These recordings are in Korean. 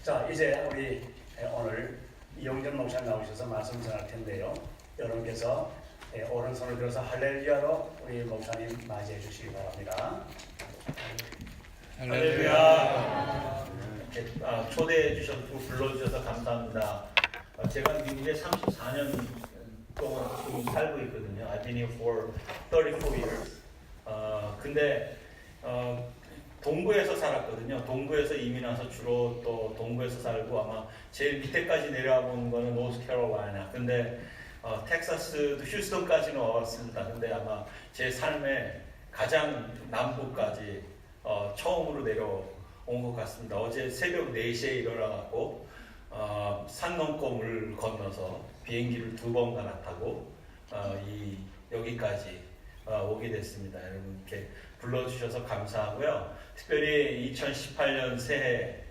자, 이제 우리 오늘 이용전 목사님 나오셔서 말씀 전할 텐데요. 여러분께서 오른손을 들어서 할렐루야로 우리 목사님 맞이해 주시기 바랍니다. 할렐루야. 초대해 주셔서 불러주셔서 감사합니다. 제가 미국에 34년 동안 지금 살고 있거든요. I've been here for 34 years. 근데 동부에서 살았거든요. 동부에서 이민 와서 주로 또 동부에서 살고 아마 제일 밑에까지 내려와 본 거는 노스캐롤라이나. 근데 텍사스도 휴스턴까지는 와봤습니다. 근데 아마 제 삶의 가장 남부까지 처음으로 내려온 것 같습니다. 어제 새벽 4시에 일어나갖고 산 넘고 물 건너서 비행기를 2번 갈아타고 여기까지 오게 됐습니다. 여러분 이렇게 불러주셔서 감사하고요. 특별히 2018년 새해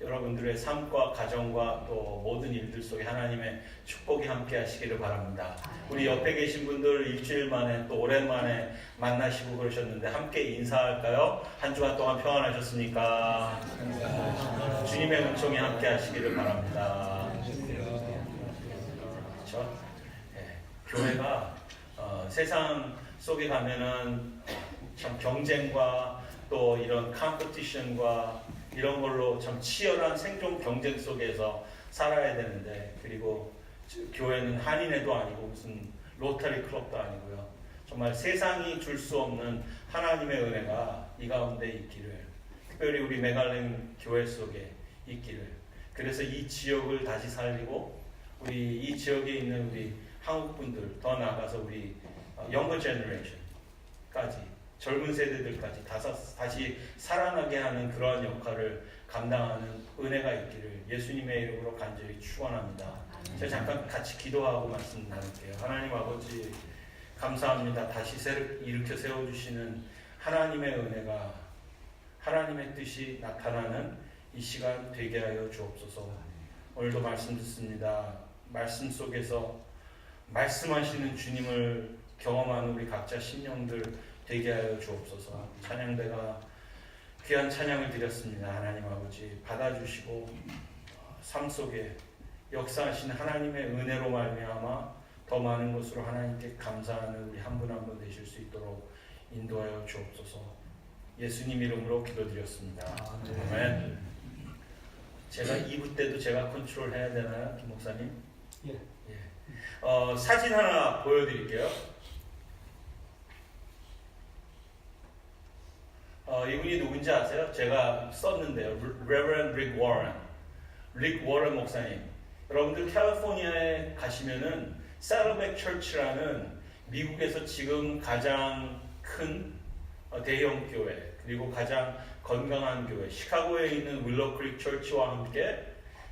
여러분들의 삶과 가정과 또 모든 일들 속에 하나님의 축복이 함께 하시기를 바랍니다. 우리 옆에 계신 분들 일주일 만에 또 오랜만에 만나시고 그러셨는데 함께 인사할까요? 한 주간 동안 평안하셨습니까? 주님의 은총이 함께 하시기를 바랍니다. 그렇죠? 네, 교회가 세상 속에 가면은 참 경쟁과 또 이런 컴피티션과 이런 걸로 참 치열한 생존 경쟁 속에서 살아야 되는데, 그리고 교회는 한인회도 아니고 무슨 로터리 클럽도 아니고요. 정말 세상이 줄 수 없는 하나님의 은혜가 이 가운데 있기를, 특별히 우리 메갈랭 교회 속에 있기를. 그래서 이 지역을 다시 살리고 우리 이 지역에 있는 우리 한국 분들, 더 나아가서 우리 영어 제너레이션까지 젊은 세대들까지 다시 살아나게 하는 그러한 역할을 감당하는 은혜가 있기를 예수님의 이름으로 간절히 축원합니다. 제가 잠깐 같이 기도하고 말씀 나눌게요. 하나님 아버지 감사합니다. 다시 일으켜 세워주시는 하나님의 은혜가, 하나님의 뜻이 나타나는 이 시간 되게 하여 주옵소서. 오늘도 말씀 듣습니다. 말씀 속에서 말씀하시는 주님을 경험하는 우리 각자 심령들 되게 하여 주옵소서. 찬양대가 귀한 찬양을 드렸습니다. 하나님 아버지 받아주시고 삶 속에 역사하신 하나님의 은혜로 말미암아 더 많은 것으로 하나님께 감사하는 우리 한 분 한 분 되실 수 있도록 인도하여 주옵소서. 예수님 이름으로 기도드렸습니다. 아멘. 제가 2부 때도 제가 컨트롤 해야 되나요, 김 목사님? 예. 사진 하나 보여드릴게요. 이분이 누군지 아세요? 제가 썼는데요. Reverend Rick Warren. Rick Warren 목사님. 여러분들 캘리포니아에 가시면은 Saddleback Church라는 미국에서 지금 가장 큰 대형 교회, 그리고 가장 건강한 교회, 시카고에 있는 윌로 크릭 처치와 함께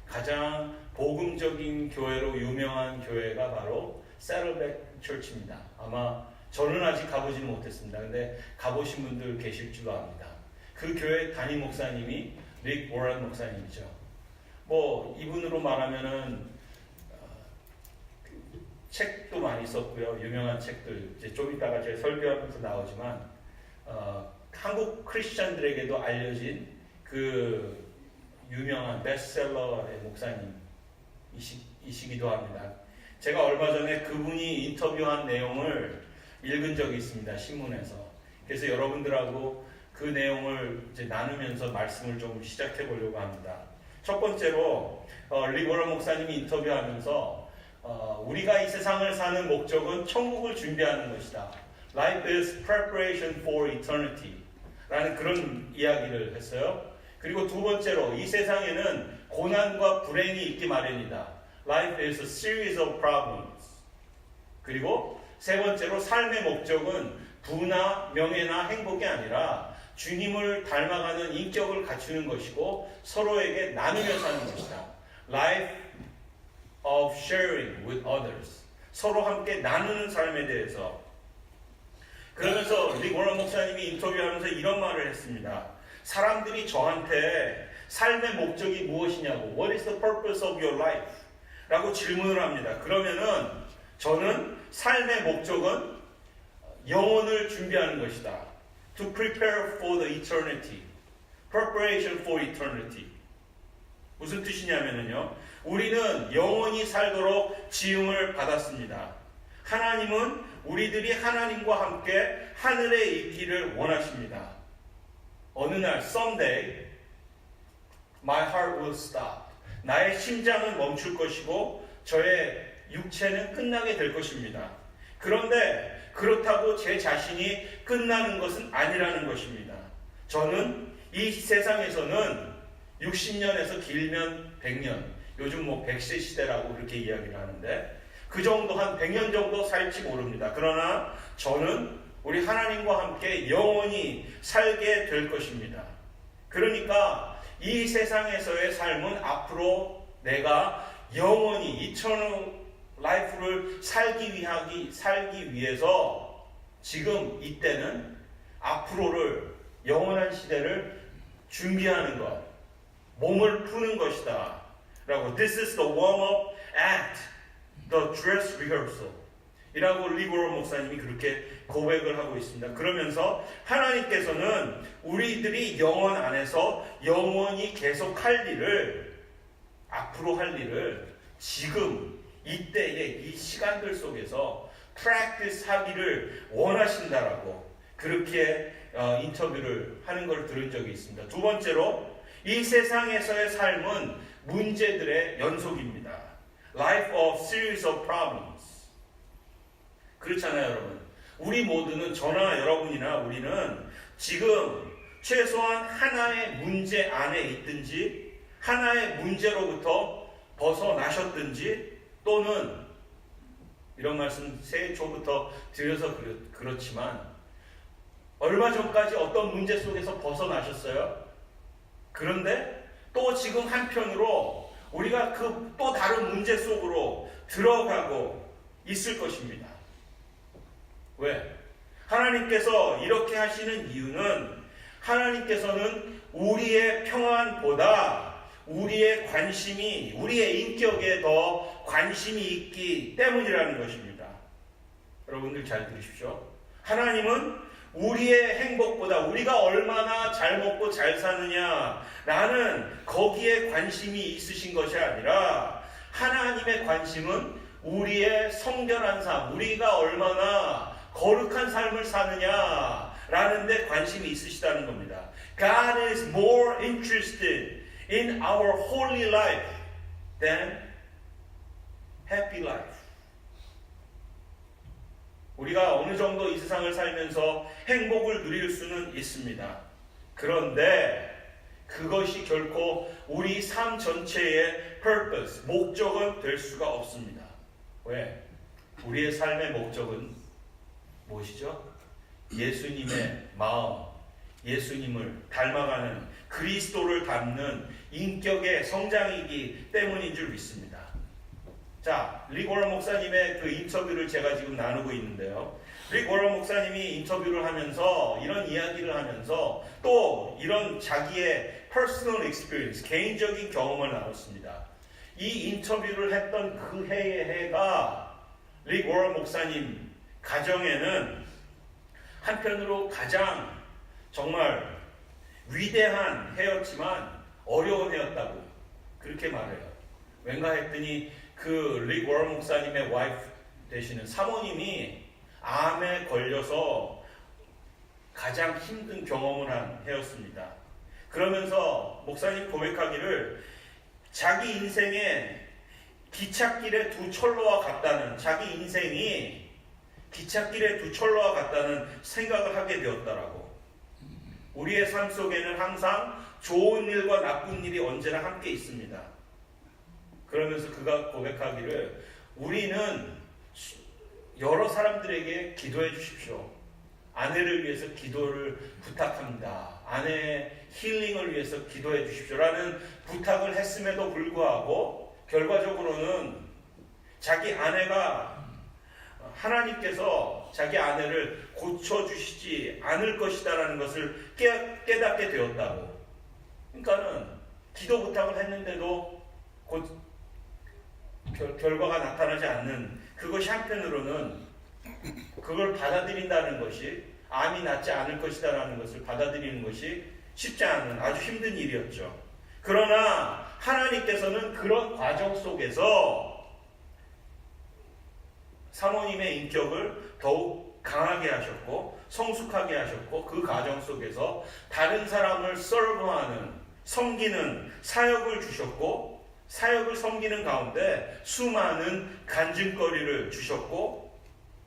가장 복음적인 교회로 유명한 교회가 바로 Saddleback Church입니다. 아마 저는 아직 가보지는 못했습니다. 근데 가보신 분들 계실 줄로 압니다. 그 교회 담임 목사님이 릭 워런 목사님이죠. 뭐 이분으로 말하면은 책도 많이 썼고요. 유명한 책들 이제 좀 이따가 제가 설교하면서 나오지만 한국 크리스천들에게도 알려진 그 유명한 베스트셀러의 목사님이시기도 합니다. 제가 얼마 전에 그분이 인터뷰한 내용을 읽은 적이 있습니다. 신문에서. 그래서 여러분들하고 그 내용을 이제 나누면서 말씀을 좀 시작해 보려고 합니다. 첫 번째로 릭 워런 목사님이 인터뷰하면서 우리가 이 세상을 사는 목적은 천국을 준비하는 것이다. Life is preparation for eternity 라는 그런 이야기를 했어요. 그리고 두 번째로 이 세상에는 고난과 불행이 있기 마련이다. Life is a series of problems. 그리고 세 번째로 삶의 목적은 부나 명예나 행복이 아니라 주님을 닮아가는 인격을 갖추는 것이고 서로에게 나누며 사는 것이다. Life of sharing with others. 서로 함께 나누는 삶에 대해서. 그러면서 릭 워런 목사님이 인터뷰하면서 이런 말을 했습니다. 사람들이 저한테 삶의 목적이 무엇이냐고, What is the purpose of your life? 라고 질문을 합니다. 그러면은 저는 삶의 목적은 영혼을 준비하는 것이다. To prepare for the eternity. Preparation for eternity. 무슨 뜻이냐면요. 우리는 영원히 살도록 지음을 받았습니다. 하나님은 우리들이 하나님과 함께 하늘에 있기를 원하십니다. 어느 날 someday my heart will stop. 나의 심장은 멈출 것이고 저의 육체는 끝나게 될 것입니다. 그런데 그렇다고 제 자신이 끝나는 것은 아니라는 것입니다. 저는 이 세상에서는 60년에서 길면 100년, 요즘 100세 시대라고 그렇게 이야기를 하는데 그 정도 한 100년 정도 살지 모릅니다. 그러나 저는 우리 하나님과 함께 영원히 살게 될 것입니다. 그러니까 이 세상에서의 삶은 앞으로 내가 영원히 eternal life를 살기 위해서 지금 이때는 앞으로를 영원한 시대를 준비하는 것, 몸을 푸는 것이다 라고 This is the warm-up act, the dress rehearsal 이라고 리고로 목사님이 그렇게 고백을 하고 있습니다. 그러면서 하나님께서는 우리들이 영원 안에서 영원히 계속 할 일을, 앞으로 할 일을 지금 이때의 이 시간들 속에서 practice 하기를 원하신다라고 그렇게 인터뷰를 하는 걸 들은 적이 있습니다. 두 번째로 이 세상에서의 삶은 문제들의 연속입니다. Life of series of problems. 그렇잖아요, 여러분. 우리 모두는 저나 여러분이나 우리는 지금 최소한 하나의 문제 안에 있든지 하나의 문제로부터 벗어나셨든지 또는 이런 말씀 새해 초부터 드려서 그렇지만 얼마 전까지 어떤 문제 속에서 벗어나셨어요? 그런데 또 지금 한편으로 우리가 그 또 다른 문제 속으로 들어가고 있을 것입니다. 왜? 하나님께서 이렇게 하시는 이유는 하나님께서는 우리의 평안보다 우리의 관심이, 우리의 인격에 더 관심이 있기 때문이라는 것입니다. 여러분들 잘 들으십시오. 하나님은 우리의 행복보다 우리가 얼마나 잘 먹고 잘 사느냐라는 거기에 관심이 있으신 것이 아니라 하나님의 관심은 우리의 성결한 삶, 우리가 얼마나 거룩한 삶을 사느냐라는 데 관심이 있으시다는 겁니다. God is more interested in our holy life than happy life. 우리가 어느 정도 이 세상을 살면서 행복을 누릴 수는 있습니다. 그런데 그것이 결코 우리 삶 전체의 purpose, 목적은 될 수가 없습니다. 왜? 우리의 삶의 목적은 무엇이죠? 예수님의 마음, 예수님을 닮아가는 그리스도를 닮는 인격의 성장이기 때문인 줄 믿습니다. 자, 릭 워런 목사님의 그 인터뷰를 제가 지금 나누고 있는데요. 릭 워런 목사님이 인터뷰를 하면서 이런 이야기를 하면서 또 이런 자기의 personal experience, 개인적인 경험을 나눴습니다. 이 인터뷰를 했던 그 해의 해가 릭 워런 목사님 가정에는 한편으로 가장 정말 위대한 해였지만 어려운 해였다고 그렇게 말해요. 왠가 했더니 그 릭 워런 목사님의 와이프 되시는 사모님이 암에 걸려서 가장 힘든 경험을 한 해였습니다. 그러면서 목사님 고백하기를 자기 인생에 기찻길의 두 철로와 같다는, 자기 인생이 기찻길의 두 철로와 같다는 생각을 하게 되었다라고. 우리의 삶 속에는 항상 좋은 일과 나쁜 일이 언제나 함께 있습니다. 그러면서 그가 고백하기를 우리는 여러 사람들에게 기도해 주십시오. 아내를 위해서 기도를 부탁합니다. 아내의 힐링을 위해서 기도해 주십시오라는 부탁을 했음에도 불구하고 결과적으로는 자기 아내가 하나님께서 자기 아내를 고쳐주시지 않을 것이다라는 것을 깨닫게 되었다고. 그러니까는 기도 부탁을 했는데도 곧 결과가 나타나지 않는 그것이 한편으로는 그걸 받아들인다는 것이 암이 낫지 않을 것이다라는 것을 받아들이는 것이 쉽지 않은 아주 힘든 일이었죠. 그러나 하나님께서는 그런 과정 속에서 사모님의 인격을 더욱 강하게 하셨고 성숙하게 하셨고 그 과정 속에서 다른 사람을 서브하는 섬기는 사역을 주셨고 사역을 섬기는 가운데 수많은 간증거리를 주셨고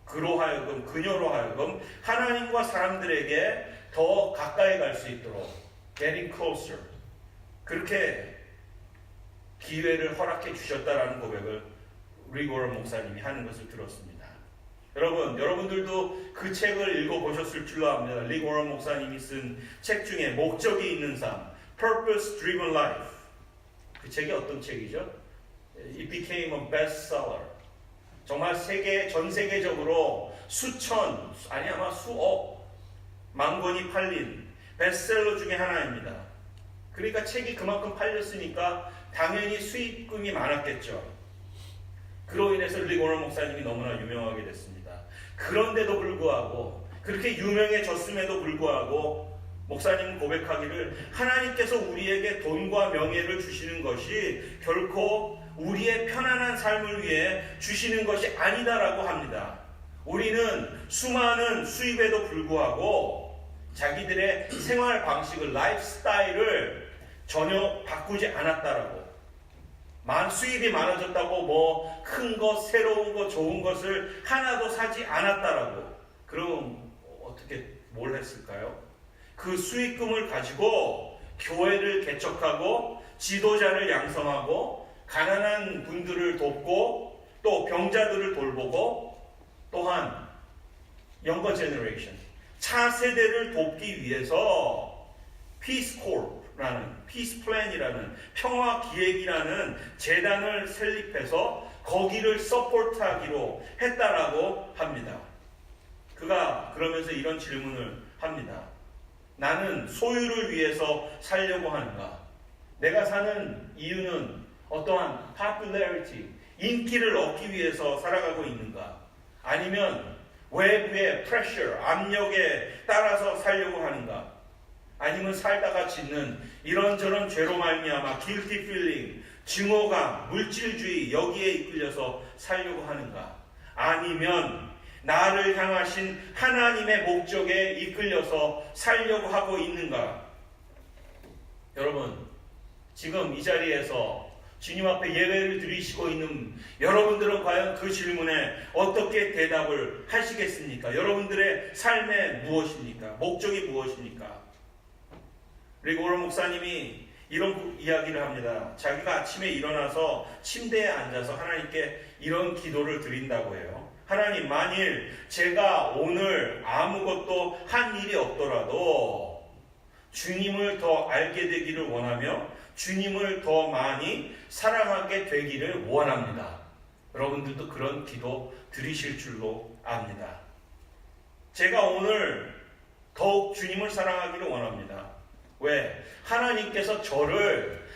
그녀로 하여금 하나님과 사람들에게 더 가까이 갈 수 있도록 getting closer 그렇게 기회를 허락해 주셨다라는 고백을 릭 워런 목사님이 하는 것을 들었습니다. 여러분들도 그 책을 읽어보셨을 줄로 압니다. 릭 워런 목사님이 쓴 책 중에 목적이 있는 삶, Purpose Driven Life. 그 책이 어떤 책이죠? It became a bestseller. 정말 전 세계적으로 수천, 아니 아마 수억 만 권이 팔린 베스트셀러 중에 하나입니다. 그러니까 책이 그만큼 팔렸으니까 당연히 수익금이 많았겠죠. 그로 인해서 릭 워런 목사님이 너무나 유명하게 됐습니다. 그런데도 불구하고 그렇게 유명해졌음에도 불구하고 목사님은 고백하기를 하나님께서 우리에게 돈과 명예를 주시는 것이 결코 우리의 편안한 삶을 위해 주시는 것이 아니다라고 합니다. 우리는 수많은 수입에도 불구하고 자기들의 생활 방식을 라이프 스타일을 전혀 바꾸지 않았다라고 수입이 많아졌다고 뭐 큰 것, 새로운 것, 좋은 것을 하나도 사지 않았다라고. 그럼 어떻게 뭘 했을까요? 그 수익금을 가지고 교회를 개척하고 지도자를 양성하고 가난한 분들을 돕고 또 병자들을 돌보고 또한 영거 제너레이션 차세대를 돕기 위해서 피스콜라는 피스 플랜이라는 평화 기획이라는 재단을 설립해서 거기를 서포트하기로 했다라고 합니다. 그가 그러면서 이런 질문을 합니다. 나는 소유를 위해서 살려고 하는가? 내가 사는 이유는 어떠한 popularity, 인기를 얻기 위해서 살아가고 있는가? 아니면 외부의 pressure, 압력에 따라서 살려고 하는가? 아니면 살다가 짓는 이런저런 죄로 말미암아 guilty feeling, 증오감, 물질주의 여기에 이끌려서 살려고 하는가? 아니면 나를 향하신 하나님의 목적에 이끌려서 살려고 하고 있는가? 여러분, 지금 이 자리에서 주님 앞에 예배를 드리시고 있는 여러분들은 과연 그 질문에 어떻게 대답을 하시겠습니까? 여러분들의 삶의 무엇입니까? 목적이 무엇입니까? 릭 워런 목사님이 이런 이야기를 합니다. 자기가 아침에 일어나서 침대에 앉아서 하나님께 이런 기도를 드린다고 해요. 하나님, 만일 제가 오늘 아무것도 한 일이 없더라도 주님을 더 알게 되기를 원하며 주님을 더 많이 사랑하게 되기를 원합니다. 여러분들도 그런 기도 드리실 줄로 압니다. 제가 오늘 더욱 주님을 사랑하기를 원합니다. 왜? 하나님께서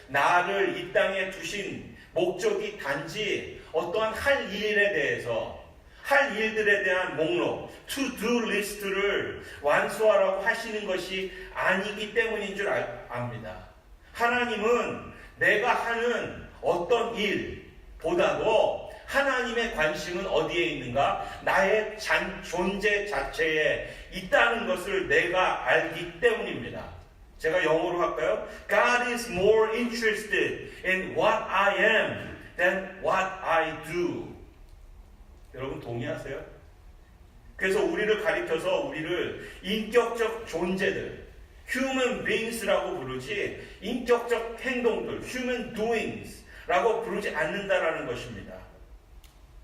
나를 이 땅에 두신 목적이 단지 어떠한 할 일에 대해서 할 일들에 대한 목록, to-do 리스트를 완수하라고 하시는 것이 아니기 때문인 줄 압니다. 하나님은 내가 하는 어떤 일보다도 하나님의 관심은 어디에 있는가? 나의 존재 자체에 있다는 것을 내가 알기 때문입니다. 제가 영어로 할까요? God is more interested in what I am than what I do. 여러분 동의하세요? 그래서 우리를 가리켜서 우리를 인격적 존재들, human beings라고 부르지 인격적 행동들, human doings라고 부르지 않는다라는 것입니다.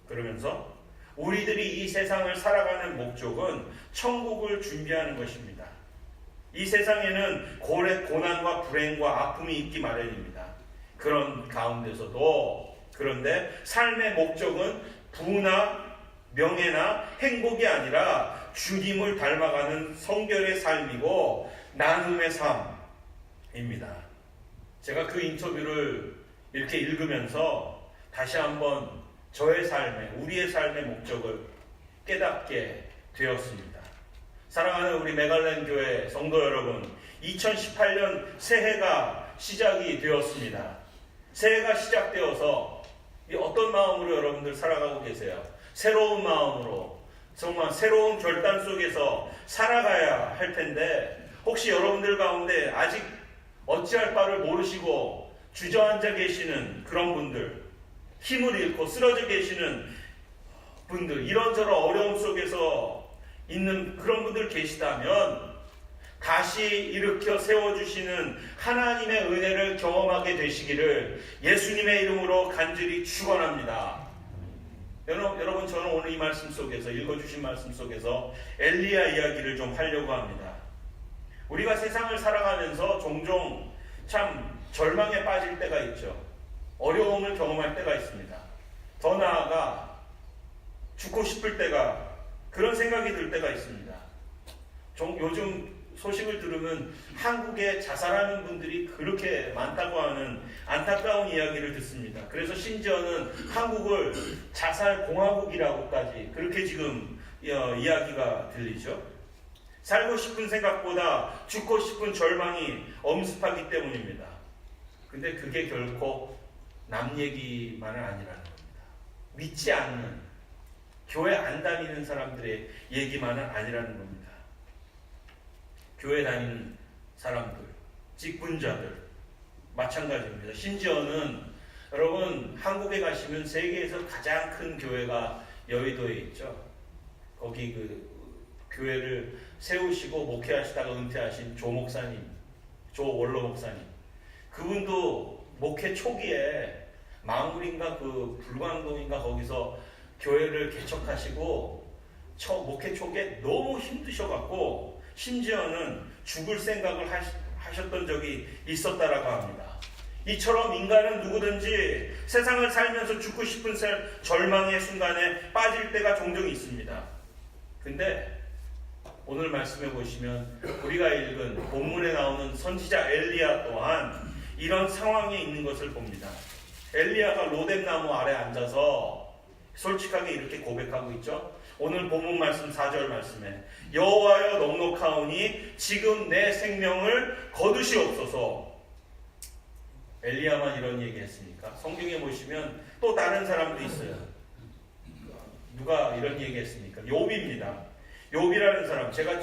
그러면서 우리들이 이 세상을 살아가는 목적은 천국을 준비하는 것입니다. 이 세상에는 고난과 불행과 아픔이 있기 마련입니다. 그런 가운데서도 그런데 삶의 목적은 부나 명예나 행복이 아니라 주님을 닮아가는 성결의 삶이고 나눔의 삶입니다. 제가 그 인터뷰를 이렇게 읽으면서 다시 한번 저의 삶의, 우리의 삶의 목적을 깨닫게 되었습니다. 사랑하는 우리 메갈렌 교회 성도 여러분, 2018년 새해가 시작이 되었습니다. 새해가 시작되어서 이 어떤 마음으로 여러분들 살아가고 계세요? 새로운 마음으로 정말 새로운 결단 속에서 살아가야 할 텐데 혹시 여러분들 가운데 아직 어찌할 바를 모르시고 주저앉아 계시는 그런 분들, 힘을 잃고 쓰러져 계시는 분들, 이런저런 어려움 속에서 있는 그런 분들 계시다면 다시 일으켜 세워주시는 하나님의 은혜를 경험하게 되시기를 예수님의 이름으로 간절히 축원합니다. 여러분, 저는 오늘 이 말씀 속에서, 읽어주신 말씀 속에서 엘리야 이야기를 좀 하려고 합니다. 우리가 세상을 살아가면서 종종 참 절망에 빠질 때가 있죠. 어려움을 경험할 때가 있습니다. 더 나아가 죽고 싶을 때가, 그런 생각이 들 때가 있습니다. 요즘 소식을 들으면 한국에 자살하는 분들이 그렇게 많다고 하는 안타까운 이야기를 듣습니다. 그래서 심지어는 한국을 자살공화국이라고까지 그렇게 지금 이야기가 들리죠. 살고 싶은 생각보다 죽고 싶은 절망이 엄습하기 때문입니다. 근데 그게 결코 남 얘기만은 아니라는 겁니다. 믿지 않는, 교회 안 다니는 사람들의 얘기만은 아니라는 겁니다. 교회 다니는 사람들, 직분자들 마찬가지입니다. 심지어는 여러분 한국에 가시면 세계에서 가장 큰 교회가 여의도에 있죠. 거기 그 교회를 세우시고 목회하시다가 은퇴하신 조 목사님, 조 원로 목사님, 그분도 목회 초기에 망울인가 그 불광동인가 거기서 교회를 개척하시고 목회 초기에 너무 힘드셔갖고 심지어는 죽을 생각을 하셨던 적이 있었다라고 합니다. 이처럼 인간은 누구든지 세상을 살면서 죽고 싶은 절망의 순간에 빠질 때가 종종 있습니다. 근데 오늘 말씀해 보시면 우리가 읽은 본문에 나오는 선지자 엘리야 또한 이런 상황에 있는 것을 봅니다. 엘리야가 로뎀나무 아래 앉아서 솔직하게 이렇게 고백하고 있죠. 오늘 본문 말씀 4절 말씀에 여호와여 넉넉하오니 지금 내 생명을 거두시옵소서. 엘리야만 이런 얘기했습니까? 성경에 보시면 또 다른 사람도 있어요. 누가 이런 얘기했습니까? 욥입니다. 욥이라는 사람, 제가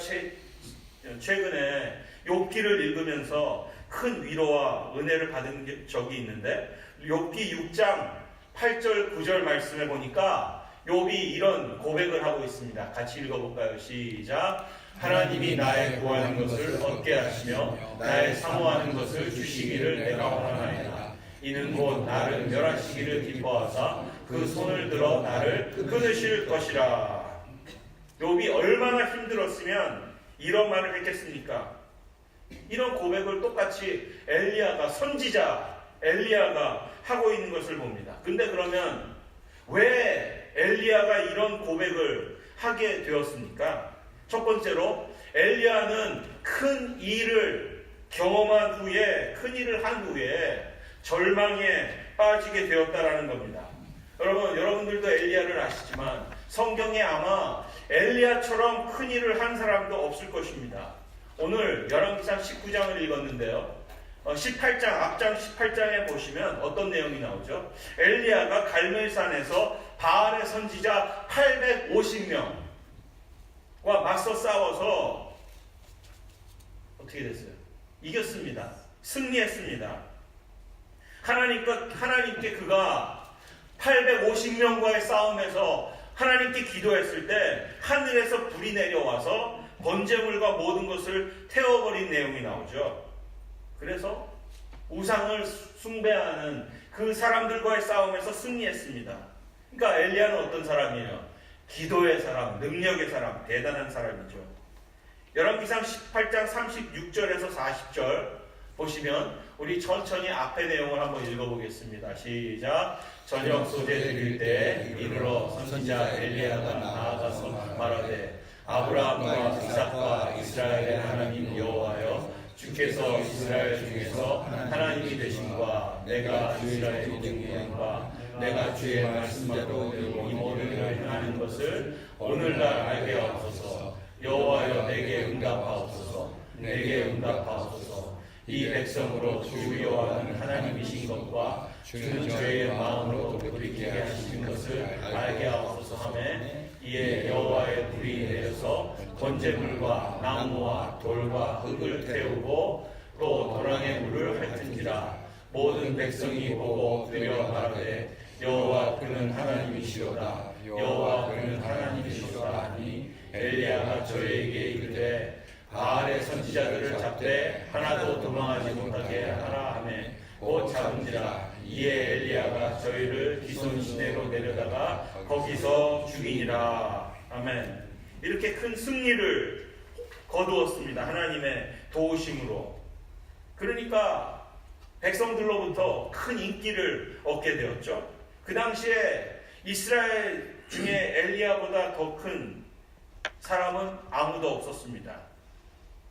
최근에 욥기를 읽으면서 큰 위로와 은혜를 받은 적이 있는데 욥기 6장 8절 9절 말씀에 보니까 욥이 이런 고백을 하고 있습니다. 같이 읽어볼까요? 시작. 하나님이 나의 구하는 것을 얻게 하시며 나의 사모하는 것을 주시기를 내가 원하나이다. 이는 곧 나를 멸하시기를 기뻐하사 그 손을 들어 나를 끊으실 것이라. 욥이 얼마나 힘들었으면 이런 말을 했겠습니까? 이런 고백을 똑같이 엘리야가, 선지자 엘리야가 하고 있는 것을 봅니다. 근데 그러면 왜 엘리야가 이런 고백을 하게 되었습니까? 첫 번째로 엘리야는 큰 일을 경험한 후에, 큰 일을 한 후에 절망에 빠지게 되었다라는 겁니다. 여러분들도 엘리야를 아시지만 성경에 아마 엘리야처럼 큰 일을 한 사람도 없을 것입니다. 오늘 열왕기상 19장을 읽었는데요. 18장, 앞장 18장에 보시면 어떤 내용이 나오죠? 엘리야가 갈멜산에서 바알의 선지자 850명과 맞서 싸워서 어떻게 됐어요? 이겼습니다. 승리했습니다. 하나님께 그가 850명과의 싸움에서 하나님께 기도했을 때 하늘에서 불이 내려와서 번제물과 모든 것을 태워버린 내용이 나오죠. 그래서 우상을 숭배하는 그 사람들과의 싸움에서 승리했습니다. 그러니까 엘리야는 어떤 사람이에요? 기도의 사람, 능력의 사람, 대단한 사람이죠. 열왕기상 18장 36절에서 40절 보시면 우리 천천히 앞의 내용을 한번 읽어보겠습니다. 시작. 저녁 소재 드릴 때 이르러 선지자 엘리야가 나아가서 말하되 아브라함과 이삭과 이스라엘의 하나님 여호와여 주께서 이스라엘 중에서 하나님이 되신과 내가 이스라엘의 중과 내가 주의 말씀대로 이 모든 일을 행하는 것을 오늘날 알게 하옵소서. 여호와여 내게 응답하옵소서. 내게 응답하옵소서. 이 백성으로 주 여호와는 하나님이신 것과 주는 저의 마음으로 돌이키게 하시는 것을 알게 하옵소서 하매 이에 여호와의 불이 내려서 번제물과 나무와 돌과 흙을 태우고 또 도랑의 물을 핥은지라 모든 백성이 보고 엎드려 말하되 여호와 그는 하나님이시로다 여호와 그는 하나님이시로다 하니 엘리야가 저에게 이르되 바알의 선지자들을 잡되 하나도 도망하지 못하게 하라 하매 곧 잡은지라 이에 엘리야가 저희를 기손 시내로 내려다가 거기서 죽이니라. 아멘. 이렇게 큰 승리를 거두었습니다. 하나님의 도우심으로. 그러니까 백성들로부터 큰 인기를 얻게 되었죠. 그 당시에 이스라엘 중에 엘리야보다 더 큰 사람은 아무도 없었습니다.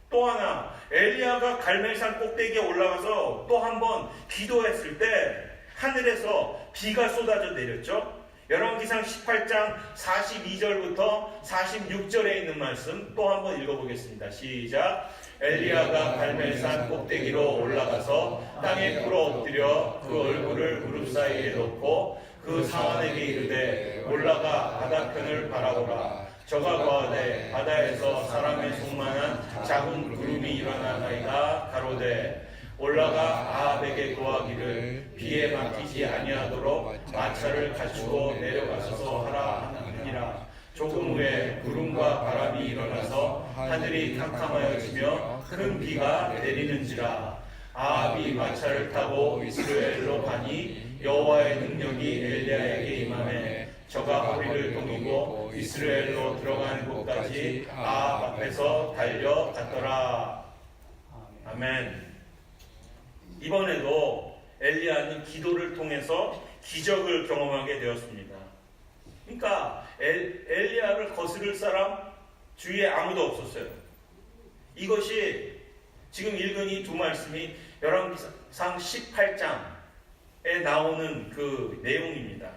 또 하나 엘리야가 갈멜산 꼭대기에 올라가서 또 한 번 기도했을 때 하늘에서 비가 쏟아져 내렸죠. 열왕기상 18장 42절부터 46절에 있는 말씀 또 한 번 읽어보겠습니다. 시작. 엘리야가 갈멜산 꼭대기로 올라가서 땅에 꿇어 엎드려 그 얼굴을 무릎 사이에 놓고 그 상한에게 이르되 올라가 바다편을 바라보라. 저가 거하되 바다에서 사람의 손만한 작은 구름이 일어나나이다. 가로되 올라가 아합에게 고하기를 비에 막히지 아니하도록 마차를 갖추고 내려가셔서 하라 하니라. 조금 후에 구름과 바람이 일어나서 하늘이 캄캄하여지며 큰 비가 내리는지라. 아합이 마차를 타고 이스라엘로 가니 여호와의 능력이 엘리야에게 임하매 저가 허리를 동이고 이스라엘로 들어가는 곳까지 아합 앞에서 달려갔더라. 아멘. 이번에도 엘리야는 기도를 통해서 기적을 경험하게 되었습니다. 그러니까 엘리야를 거스를 사람 주위에 아무도 없었어요. 이것이 지금 읽은 이 두 말씀이 열왕기상 18장에 나오는 그 내용입니다.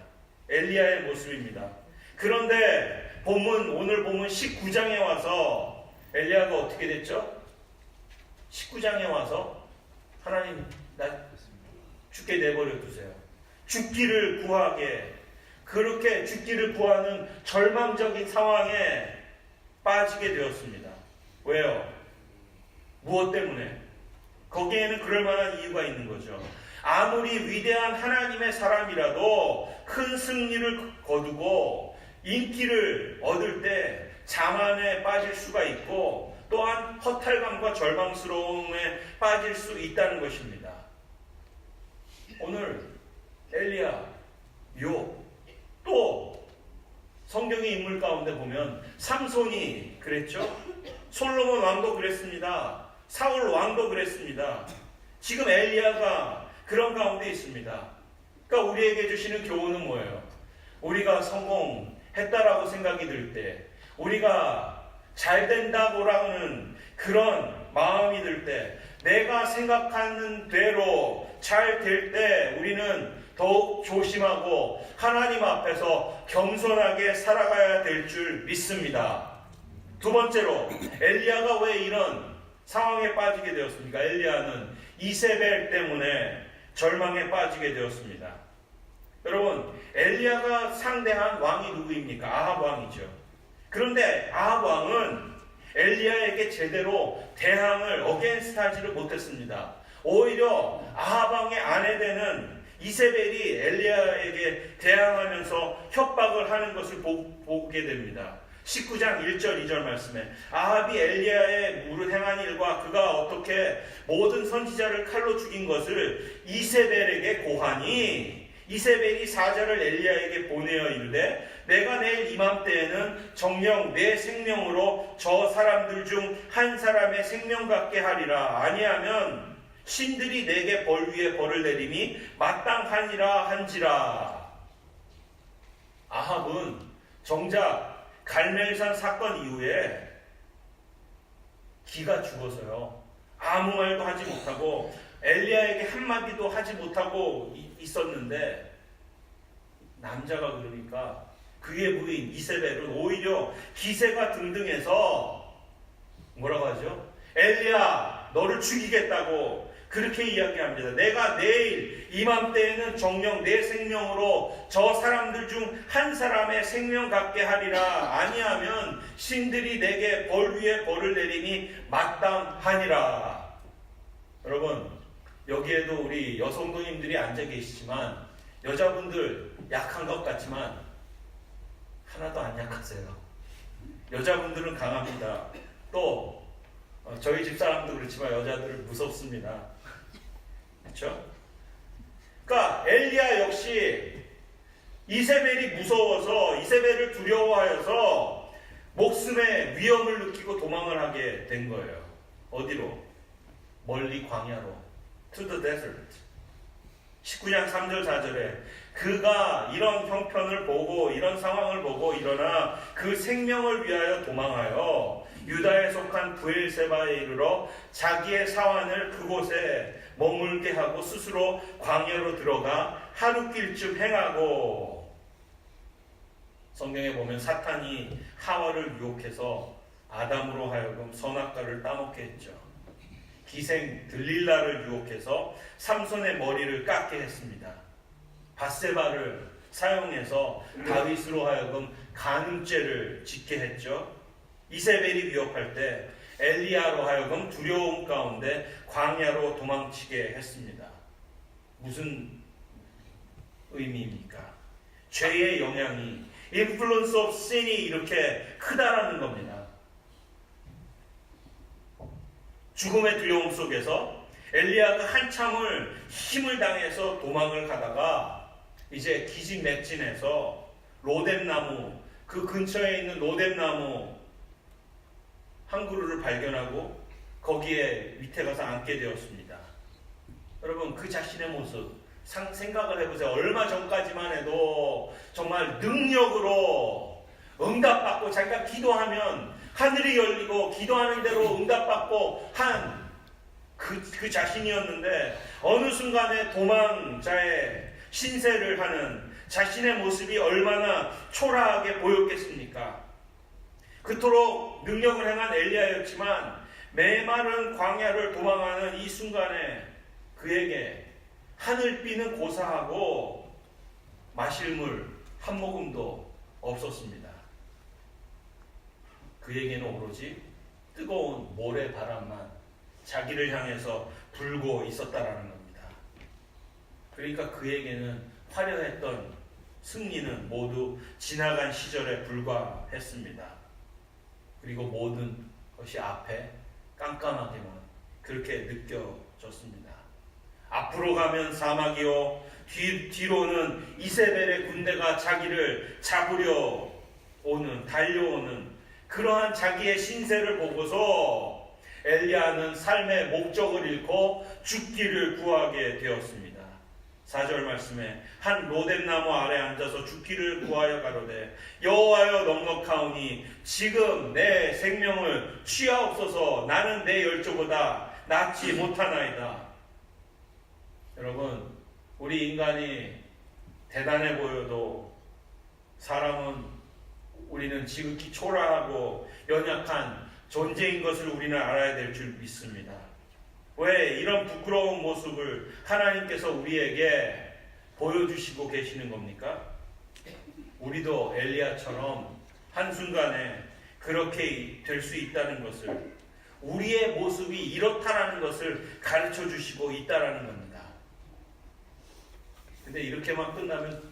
엘리야의 모습입니다. 그런데 오늘 본문 19장에 와서 엘리야가 어떻게 됐죠? 19장에 와서 하나님 나 죽게 내버려 두세요. 죽기를 구하게 그렇게 죽기를 구하는 절망적인 상황에 빠지게 되었습니다. 왜요? 무엇 때문에? 거기에는 그럴 만한 이유가 있는 거죠. 아무리 위대한 하나님의 사람이라도 큰 승리를 거두고 인기를 얻을 때 자만에 빠질 수가 있고 또한 허탈감과 절망스러움에 빠질 수 있다는 것입니다. 오늘 엘리야, 욥, 또 성경의 인물 가운데 보면 삼손이 그랬죠. 솔로몬 왕도 그랬습니다. 사울 왕도 그랬습니다. 지금 엘리야가 그런 가운데 있습니다. 그러니까 우리에게 주시는 교훈은 뭐예요? 우리가 성공했다라고 생각이 들 때, 우리가 잘 된다고라는 그런 마음이 들 때, 내가 생각하는 대로 잘 될 때 우리는 더욱 조심하고 하나님 앞에서 겸손하게 살아가야 될 줄 믿습니다. 두 번째로 엘리야가 왜 이런 상황에 빠지게 되었습니까? 엘리야는 이세벨 때문에 절망에 빠지게 되었습니다. 여러분, 엘리야가 상대한 왕이 누구입니까? 아합 왕이죠. 그런데 아합 왕은 엘리야에게 제대로 대항을 어게인스트하지를 못했습니다. 오히려 아합 왕의 아내 되는 이세벨이 엘리야에게 대항하면서 협박을 하는 것을 보게 됩니다. 19장 1절 2절 말씀에 아합이 엘리야의 무릇 행한 일과 그가 어떻게 모든 선지자를 칼로 죽인 것을 이세벨에게 고하니 이세벨이 사자를 엘리야에게 보내어 이르되 내가 내일 이맘때에는 정녕 내 생명으로 저 사람들 중 한 사람의 생명 같게 하리라. 아니하면 신들이 내게 벌 위에 벌을 내림이 마땅하니라 한지라. 아합은 정작 갈멜산 사건 이후에 기가 죽어서요. 아무 말도 하지 못하고 엘리야에게 한마디도 하지 못하고 있었는데 남자가 그러니까 그의 부인 이세벨은 오히려 기세가 등등해서 뭐라고 하죠? 엘리야 너를 죽이겠다고 그렇게 이야기합니다. 내가 내일 이맘때에는 정녕 내 생명으로 저 사람들 중 한 사람의 생명 갖게 하리라. 아니하면 신들이 내게 벌 위에 벌을 내리니 마땅하니라. 여러분, 여기에도 우리 여성도님들이 앉아 계시지만 여자분들 약한 것 같지만 하나도 안 약하세요. 여자분들은 강합니다. 또 저희 집사람도 그렇지만 여자들은 무섭습니다. 그렇죠? 그러니까 엘리야 역시 이세벨이 무서워서, 이세벨을 두려워하여서 목숨의 위험을 느끼고 도망을 하게 된 거예요. 어디로? 멀리 광야로. To the desert. 19장 3절 4절에 그가 이런 형편을 보고, 이런 상황을 보고 일어나 그 생명을 위하여 도망하여 유다에 속한 브엘세바에 이르러 자기의 사환을 그곳에 머물게 하고 스스로 광야로 들어가 하루길쯤 행하고. 성경에 보면 사탄이 하와를 유혹해서 아담으로 하여금 선악과를 따먹게 했죠. 기생 들릴라를 유혹해서 삼손의 머리를 깎게 했습니다. 밧세바를 사용해서 다윗으로 하여금 간음죄를 짓게 했죠. 이세벨이 위협할 때 엘리야로 하여금 두려움 가운데 광야로 도망치게 했습니다. 무슨 의미입니까? 죄의 영향이, influence of sin이 이렇게 크다라는 겁니다. 죽음의 두려움 속에서 엘리야가 한참을 힘을 당해서 도망을 가다가 이제 기진맥진해서 로뎀나무, 그 근처에 있는 로뎀나무 한 그루를 발견하고 거기에 밑에 가서 앉게 되었습니다. 여러분, 그 자신의 모습 생각을 해보세요. 얼마 전까지만 해도 정말 능력으로 응답받고, 자기가 기도하면 하늘이 열리고 기도하는 대로 응답받고 한 그 자신이었는데, 어느 순간에 도망자의 신세를 하는 자신의 모습이 얼마나 초라하게 보였겠습니까? 그토록 능력을 행한 엘리야였지만 메마른 광야를 도망하는 이 순간에 그에게 하늘비는 고사하고 마실 물 한 모금도 없었습니다. 그에게는 오로지 뜨거운 모래바람만 자기를 향해서 불고 있었다라는 겁니다. 그러니까 그에게는 화려했던 승리는 모두 지나간 시절에 불과했습니다. 그리고 모든 것이 앞에 깜깜하게만 그렇게 느껴졌습니다. 앞으로 가면 사막이요, 뒤로는 이세벨의 군대가 자기를 잡으려 오는, 달려오는 그러한 자기의 신세를 보고서 엘리야는 삶의 목적을 잃고 죽기를 구하게 되었습니다. 4절 말씀에 한 로뎀나무 아래 앉아서 죽기를 구하여 가로되 여호와여 넉넉하오니 지금 내 생명을 취하옵소서. 나는 내 열조보다 낫지 못하나이다. 여러분, 우리 인간이 대단해 보여도 우리는 지극히 초라하고 연약한 존재인 것을 우리는 알아야 될 줄 믿습니다. 왜 이런 부끄러운 모습을 하나님께서 우리에게 보여주시고 계시는 겁니까? 우리도 엘리야처럼 한순간에 그렇게 될 수 있다는 것을, 우리의 모습이 이렇다라는 것을 가르쳐 주시고 있다라는 겁니다. 근데 이렇게만 끝나면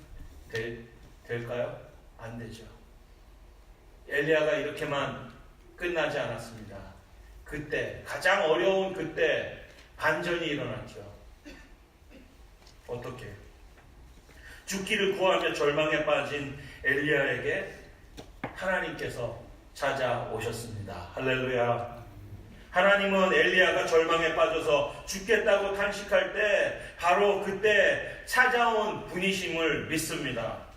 될까요? 안 되죠. 엘리야가 이렇게만 끝나지 않았습니다. 그때, 가장 어려운 그때 반전이 일어났죠. 어떻게? 죽기를 구하며 절망에 빠진 엘리야에게 하나님께서 찾아오셨습니다. 할렐루야. 하나님은 엘리야가 절망에 빠져서 죽겠다고 탄식할 때 바로 그때 찾아온 분이심을 믿습니다.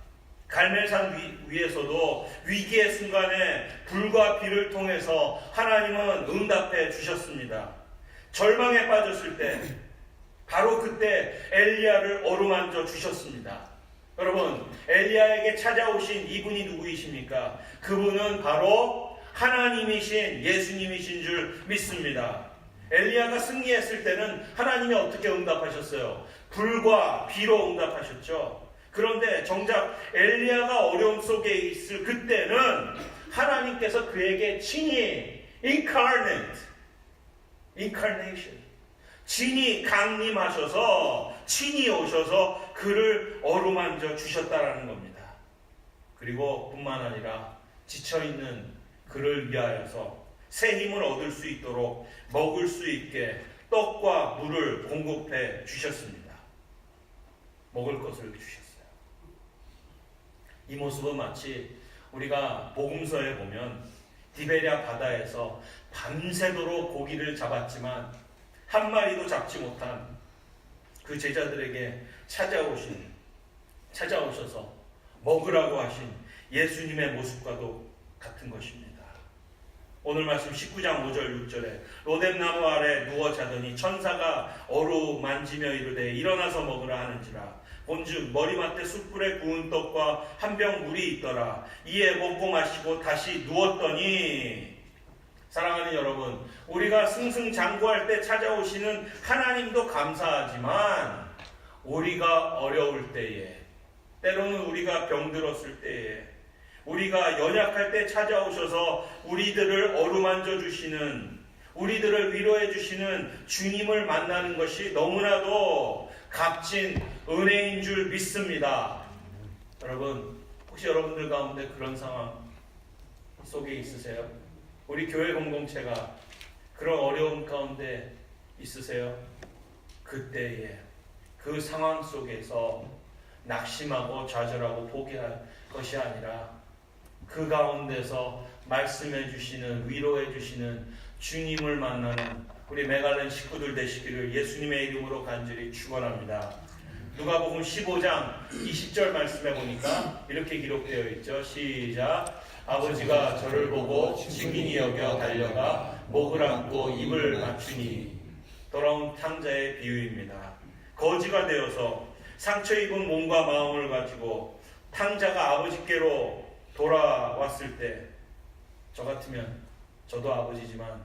갈멜산 위에서도 위기의 순간에 불과 비를 통해서 하나님은 응답해 주셨습니다. 절망에 빠졌을 때 바로 그때 엘리야를 어루만져 주셨습니다. 여러분, 엘리야에게 찾아오신 이분이 누구이십니까? 그분은 바로 하나님이신 예수님이신 줄 믿습니다. 엘리야가 승리했을 때는 하나님이 어떻게 응답하셨어요? 불과 비로 응답하셨죠. 그런데 정작 엘리야가 어려움 속에 있을 그때는 하나님께서 그에게 친히 incarnation 친히 강림하셔서 친히 오셔서 그를 어루만져 주셨다라는 겁니다. 그리고 뿐만 아니라 지쳐있는 그를 위하여서 새 힘을 얻을 수 있도록 먹을 수 있게 떡과 물을 공급해 주셨습니다. 먹을 것을 주셨어요. 이 모습은 마치 우리가 복음서에 보면 디베랴 바다에서 밤새도록 고기를 잡았지만 한 마리도 잡지 못한 그 제자들에게 찾아오셔서 먹으라고 하신 예수님의 모습과도 같은 것입니다. 오늘 말씀 19장 5절 6절에 로뎀나무 아래 누워 자더니 천사가 어루만지며 이르되 일어나서 먹으라 하는지라. 본즉 머리맡에 숯불에 구운 떡과 한 병 물이 있더라. 이에 먹고 마시고 다시 누웠더니, 사랑하는 여러분, 우리가 승승장구할 때 찾아오시는 하나님도 감사하지만 우리가 어려울 때에, 때로는 우리가 병들었을 때에, 우리가 연약할 때 찾아오셔서 우리들을 어루만져 주시는, 우리들을 위로해 주시는 주님을 만나는 것이 너무나도 값진 은혜인 줄 믿습니다. 여러분, 혹시 여러분들 가운데 그런 상황 속에 있으세요? 우리 교회 공동체가 그런 어려움 가운데 있으세요? 그때에 그 상황 속에서 낙심하고 좌절하고 포기할 것이 아니라 그 가운데서 말씀해 주시는, 위로해 주시는 주님을 만나는 우리 메갈렌 식구들 되시기를 예수님의 이름으로 간절히 축원합니다. 누가복음 15장 20절 말씀에 보니까 이렇게 기록되어 있죠. 시작. 아버지가 저를 보고 친근히 여겨 달려가 목을 안고 입을 맞추니. 돌아온 탕자의 비유입니다. 거지가 되어서 상처 입은 몸과 마음을 가지고 탕자가 아버지께로 돌아왔을 때, 저 같으면, 저도 아버지지만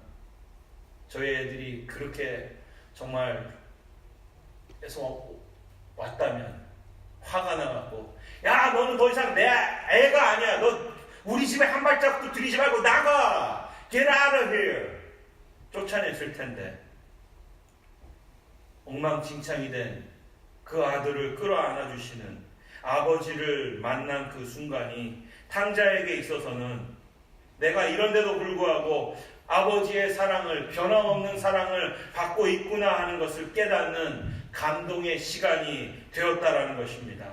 저희 애들이 그렇게 정말 해서 왔다면 화가 나갖고, 야, 너는 더 이상 내 애가 아니야. 너 우리 집에 한 발짝도 들이지 말고 나가. Get out of here. 쫓아냈을 텐데 엉망진창이 된 그 아들을 끌어안아 주시는 아버지를 만난 그 순간이 탕자에게 있어서는 내가 이런데도 불구하고 아버지의 사랑을, 변함없는 사랑을 받고 있구나 하는 것을 깨닫는 감동의 시간이 되었다라는 것입니다.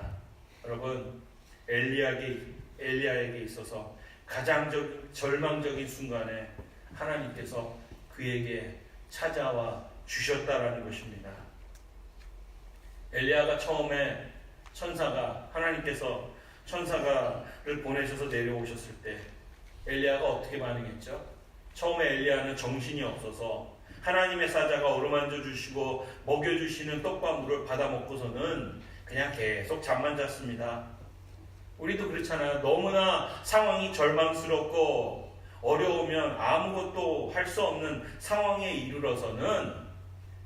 여러분, 엘리야에게 있어서 가장 절망적인 순간에 하나님께서 그에게 찾아와 주셨다라는 것입니다. 엘리야가 처음에 하나님께서 천사가를 보내셔서 내려오셨을 때 엘리야가 어떻게 반응했죠? 처음에 엘리야는 정신이 없어서 하나님의 사자가 어루만져 주시고 먹여주시는 떡과 물을 받아 먹고서는 그냥 계속 잠만 잤습니다. 우리도 그렇잖아요. 너무나 상황이 절망스럽고 어려우면 아무것도 할 수 없는 상황에 이르러서는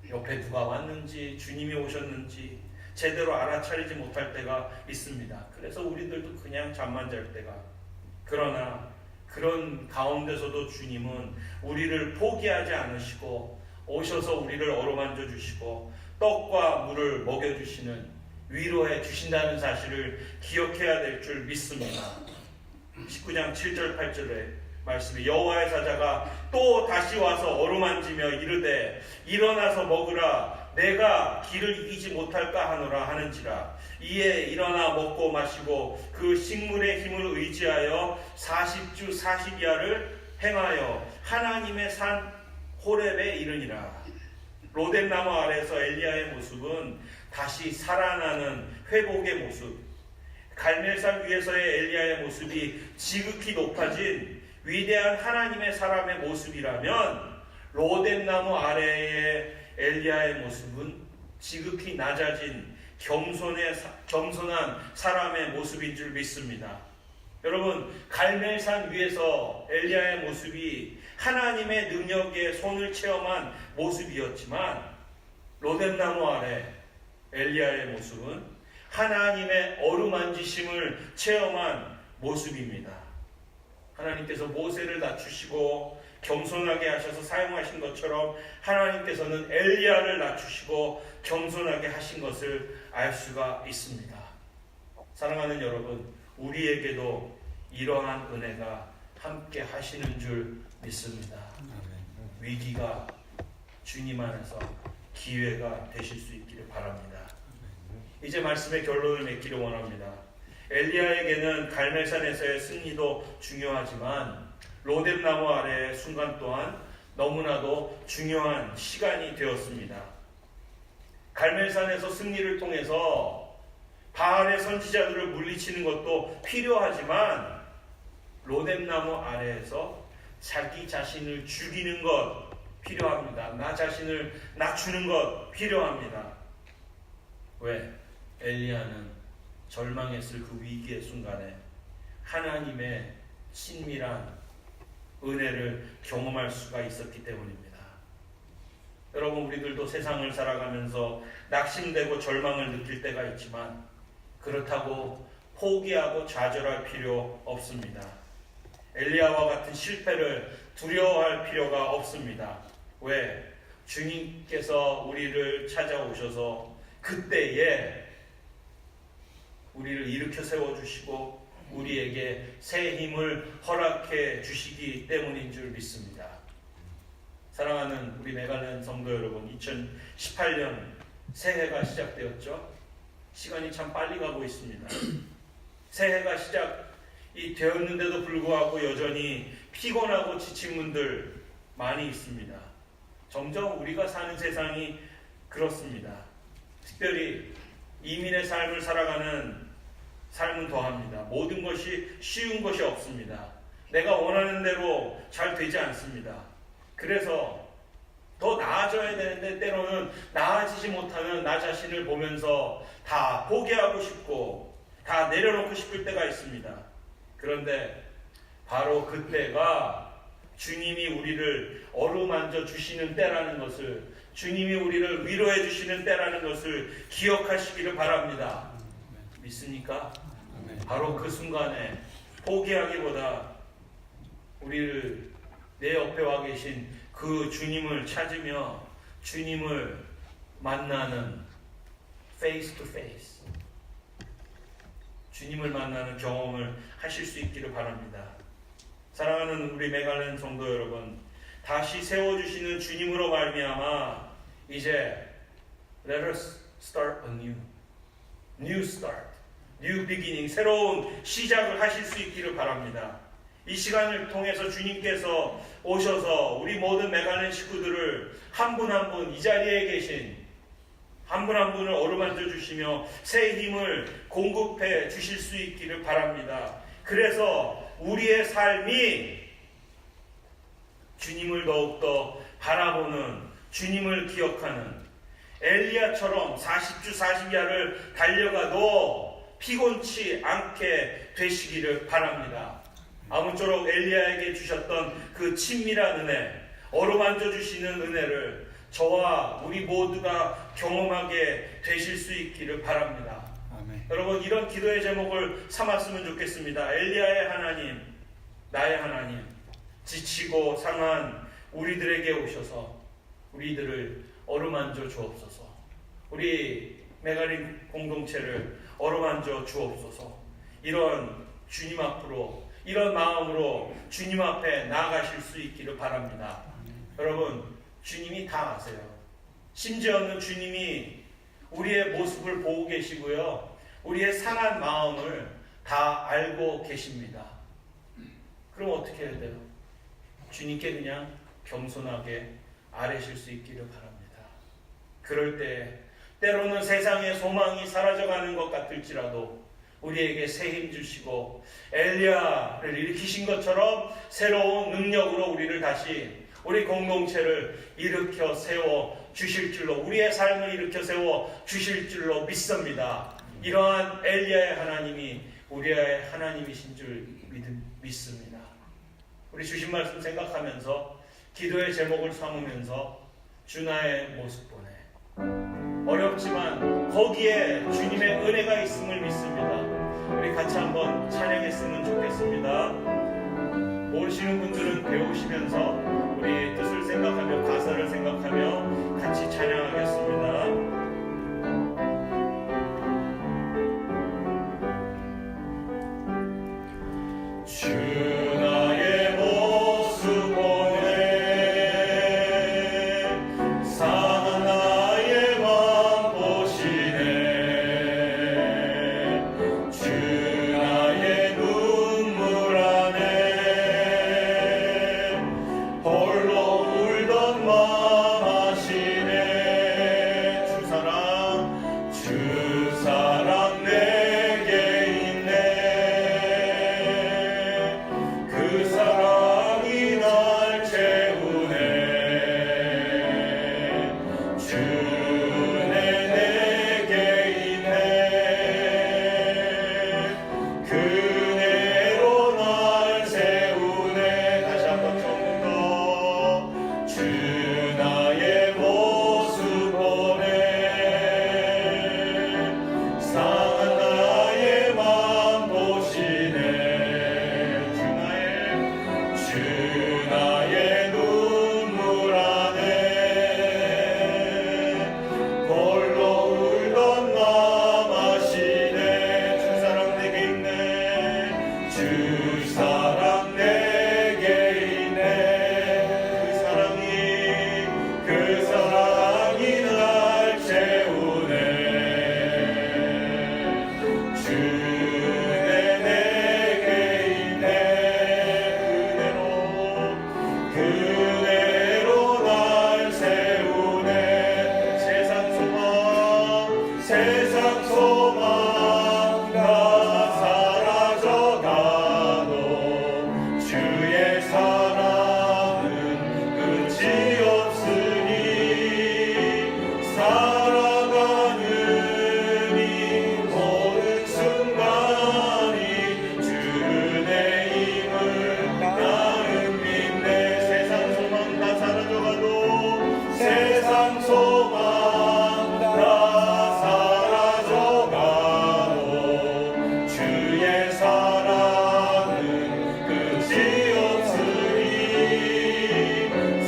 옆에 누가 왔는지, 주님이 오셨는지 제대로 알아차리지 못할 때가 있습니다. 그래서 우리들도 그냥 잠만 잘 때가. 그러나 그런 가운데서도 주님은 우리를 포기하지 않으시고 오셔서 우리를 어루만져 주시고 떡과 물을 먹여주시는, 위로해 주신다는 사실을 기억해야 될 줄 믿습니다. 19장 7절 8절에 말씀에 여호와의 사자가 또 다시 와서 어루만지며 이르되 일어나서 먹으라. 내가 길을 이기지 못할까 하노라 하는지라. 이에 일어나 먹고 마시고 그 식물의 힘을 의지하여 40주 40야를 행하여 하나님의 산 호렙에 이르니라. 로뎀나무 아래에서 엘리야의 모습은 다시 살아나는 회복의 모습, 갈멜산 위에서의 엘리야의 모습이 지극히 높아진 위대한 하나님의 사람의 모습이라면 로뎀나무 아래의 엘리야의 모습은 지극히 낮아진 겸손한 사람의 모습인 줄 믿습니다. 여러분, 갈멜산 위에서 엘리야의 모습이 하나님의 능력에 손을 체험한 모습이었지만 로뎀나무 아래 엘리야의 모습은 하나님의 어루만지심을 체험한 모습입니다. 하나님께서 모세를 낮추시고 겸손하게 하셔서 사용하신 것처럼 하나님께서는 엘리야를 낮추시고 겸손하게 하신 것을 알 수가 있습니다. 사랑하는 여러분, 우리에게도 이러한 은혜가 함께 하시는 줄 믿습니다. 위기가 주님 안에서 기회가 되실 수 있기를 바랍니다. 이제 말씀의 결론을 맺기를 원합니다. 엘리야에게는 갈멜산에서의 승리도 중요하지만 로뎀나무 아래의 순간 또한 너무나도 중요한 시간이 되었습니다. 갈멜산에서 승리를 통해서 바알의 선지자들을 물리치는 것도 필요하지만 로뎀나무 아래에서 자기 자신을 죽이는 것 필요합니다. 나 자신을 낮추는 것 필요합니다. 왜? 엘리야는 절망했을 그 위기의 순간에 하나님의 친밀한 은혜를 경험할 수가 있었기 때문입니다. 여러분, 우리들도 세상을 살아가면서 낙심되고 절망을 느낄 때가 있지만 그렇다고 포기하고 좌절할 필요 없습니다. 엘리야와 같은 실패를 두려워할 필요가 없습니다. 왜? 주님께서 우리를 찾아오셔서 그때에 우리를 일으켜 세워주시고 우리에게 새 힘을 허락해 주시기 때문인 줄 믿습니다. 사랑하는 우리 메갈렌 성도 여러분, 2018년 새해가 시작되었죠. 시간이 참 빨리 가고 있습니다. 새해가 시작이 되었는데도 불구하고 여전히 피곤하고 지친 분들 많이 있습니다. 점점 우리가 사는 세상이 그렇습니다. 특별히 이민의 삶을 살아가는 삶은 더합니다. 모든 것이 쉬운 것이 없습니다. 내가 원하는 대로 잘 되지 않습니다. 그래서 더 나아져야 되는데 때로는 나아지지 못하는 나 자신을 보면서 다 포기하고 싶고 다 내려놓고 싶을 때가 있습니다. 그런데 바로 그때가 주님이 우리를 어루만져 주시는 때라는 것을, 주님이 우리를 위로해 주시는 때라는 것을 기억하시기를 바랍니다. 믿습니까? 바로 그 순간에 포기하기보다 우리를 내 옆에 와 계신 그 주님을 찾으며 주님을 만나는 face to face, 주님을 만나는 경험을 하실 수 있기를 바랍니다. 사랑하는 우리 메갈렌 성도 여러분, 다시 세워주시는 주님으로 말미암아 이제 let us start anew, new start, new beginning, 새로운 시작을 하실 수 있기를 바랍니다. 이 시간을 통해서 주님께서 오셔서 우리 모든 메갈렌 식구들을 한 분 한 분, 이 자리에 계신 한 분 한 분을 어루만져 주시며 새 힘을 공급해 주실 수 있기를 바랍니다. 그래서 우리의 삶이 주님을 더욱더 바라보는, 주님을 기억하는 엘리야처럼 40주 40야를 달려가도 피곤치 않게 되시기를 바랍니다. 아무쪼록 엘리야에게 주셨던 그 친밀한 은혜, 어루만져 주시는 은혜를 저와 우리 모두가 경험하게 되실 수 있기를 바랍니다. 아멘. 여러분, 이런 기도의 제목을 삼았으면 좋겠습니다. 엘리야의 하나님, 나의 하나님, 지치고 상한 우리들에게 오셔서 우리들을 어루만져 주옵소서. 우리 메갈린 공동체를 어루만져 주옵소서. 이런 주님 앞으로, 이런 마음으로 주님 앞에 나아가실 수 있기를 바랍니다. 여러분, 주님이 다 아세요. 심지어는 주님이 우리의 모습을 보고 계시고요, 우리의 상한 마음을 다 알고 계십니다. 그럼 어떻게 해야 돼요? 주님께 그냥 겸손하게 아뢰실 수 있기를 바랍니다. 그럴 때 때로는 세상의 소망이 사라져가는 것 같을지라도 우리에게 새 힘 주시고 엘리야를 일으키신 것처럼 새로운 능력으로 우리를 다시, 우리 공동체를 일으켜 세워 주실 줄로, 우리의 삶을 일으켜 세워 주실 줄로 믿습니다. 이러한 엘리야의 하나님이 우리의 하나님이신 줄 믿습니다. 우리 주신 말씀 생각하면서 기도의 제목을 삼으면서 주 나의 모습 보내. 어렵지만 거기에 주님의 은혜가 있음을 믿습니다. 우리 같이 한번 찬양했으면 좋겠습니다. 모르시는 분들은 배우시면서 우리 뜻을 생각하며 가사를 생각하며 같이 찬양하겠습니다. 주 나의 모습 보네 상한 나의 맘 보시네 주 나의 눈물 안에 홀로 울던 맘 아시네 주 사랑 내게 있네 그 사랑이 날 채우네 주네 내게 있네 그대로 날 세우네 다시 한번 조금 더 주 나의 모습 보네 상한 나의 맘 보시네 주 나의 눈물 안에 홀로 울던 맘 아시네 주 사랑 내게 있네 주 사랑 내게 있네 그 사랑이 날 채우네 주네 내게 있네 그대로 날 세우네 세상 소망 다 사라져가도 주의 사랑은 끝이 없으니 살아가는 이 모든 순간이 주의 힘을 나는 믿네 세상 소망 다 사라져가도 세상 소망 다 사라져가도 주의 사랑은 끝이 없으니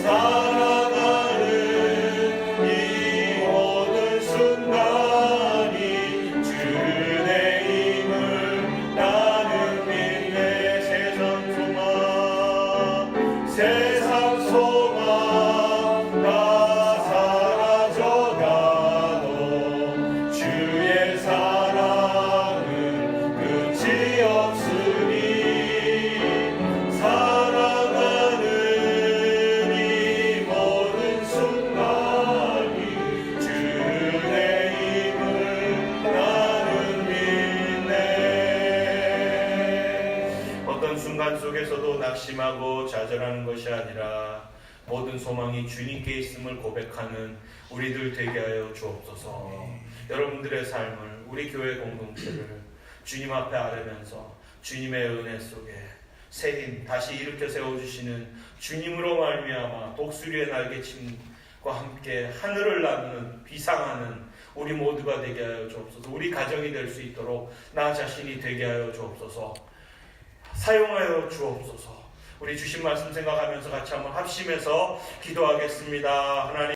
살아가는 이 모든 순간이 주의 힘을 나는 믿네 세상 소망 다 사라져가도 주의 사랑은 끝이 없으니 살아가는 이 모든 순간이 주의 힘을 나는 믿네 어떤 순간 속에서도 낙심하고 좌절하는 것이 아니라 모든 소망이 주님께 있음을 고백하는 우리들 되게 하여 주옵소서. 여러분들의 삶을 우리 교회 공동체를 주님 앞에 아뢰면서 주님의 은혜 속에 새 힘 다시 일으켜 세워주시는 주님으로 말미암아 독수리의 날개침과 함께 하늘을 나는 비상하는 우리 모두가 되게 하여 주옵소서. 우리 가정이 될 수 있도록 나 자신이 되게 하여 주옵소서. 사용하여 주옵소서. 우리 주신 말씀 생각하면서 같이 한번 합심해서 기도하겠습니다. 하나님